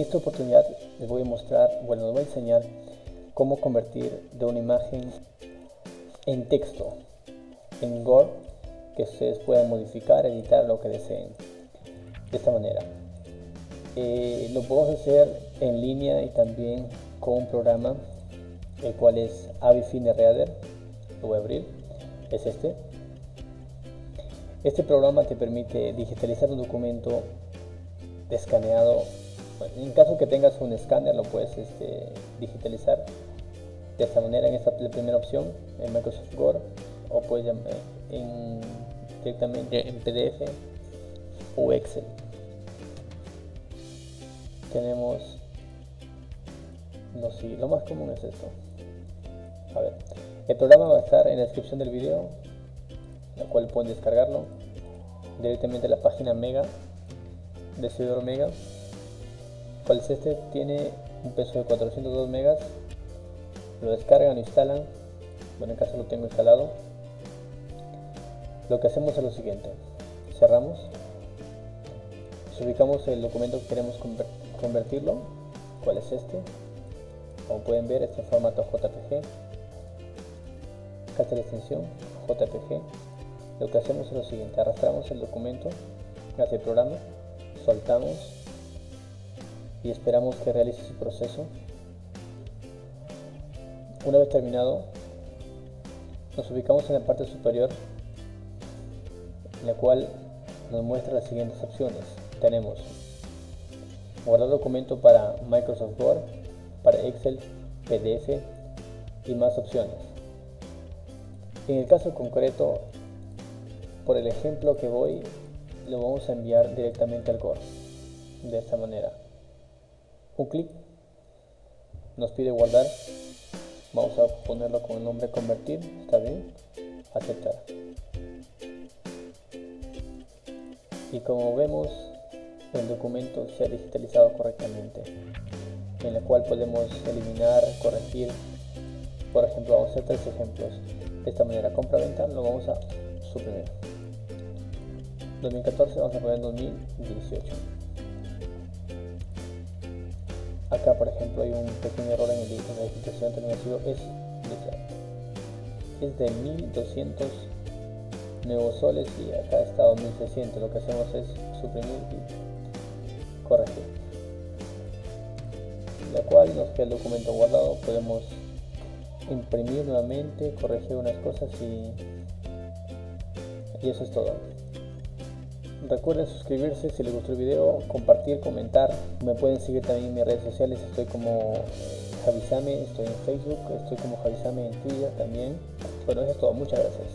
esta oportunidad les voy a mostrar, les voy a enseñar cómo convertir de una imagen en texto, en Word, que ustedes puedan modificar, editar lo que deseen. De esta manera. Lo podemos hacer en línea y también con un programa, el cual es Avid Fine Reader. Lo voy a abrir. Es este. Este programa te permite digitalizar un documento escaneado. Bueno, en caso que tengas un escáner, lo puedes digitalizar de esta manera. En esta la primera opción, en Microsoft Word, o puedes directamente en PDF o Excel. Tenemos lo más común es esto. A ver, el programa va a estar en la descripción del video, la cual pueden descargarlo directamente a la página Mega de servidor Mega. ¿Cuál es este? Tiene un peso de 402 megas. Lo descargan, lo instalan. Bueno, en caso lo tengo instalado. Lo que hacemos es lo siguiente: cerramos, ubicamos el documento que queremos convertirlo. ¿Cuál es este? Como pueden ver, este formato JPG. Acá está la extensión JPG. Lo que hacemos es lo siguiente: arrastramos el documento hacia el programa, soltamos y esperamos que realice su proceso. Una vez terminado, nos ubicamos en la parte superior, en la cual nos muestra las siguientes opciones. Tenemos guardar documento para Microsoft Word, para Excel, PDF y más opciones. En el caso concreto, por el ejemplo que voy, lo vamos a enviar directamente al Word de esta manera. Un clic, nos pide guardar, vamos a ponerlo con el nombre convertir, está bien, aceptar. Y como vemos, el documento se ha digitalizado correctamente, en la cual podemos eliminar, corregir. Por ejemplo, vamos a hacer 3 ejemplos. De esta manera, compra-venta lo vamos a suprimir. 2014 vamos a poner 2018. Acá, por ejemplo, hay un pequeño error en la digitación terminativa. Es de 1200 nuevos soles y acá está 2600. Lo que hacemos es suprimir y corregir, la cual nos queda el documento guardado. Podemos imprimir nuevamente, corregir unas cosas y eso es todo. Recuerden suscribirse si les gustó el video, compartir, comentar. Me pueden seguir también en mis redes sociales. Estoy como Javisame, estoy en Facebook, estoy como Javisame en Twitter también. Bueno, eso es todo. Muchas gracias.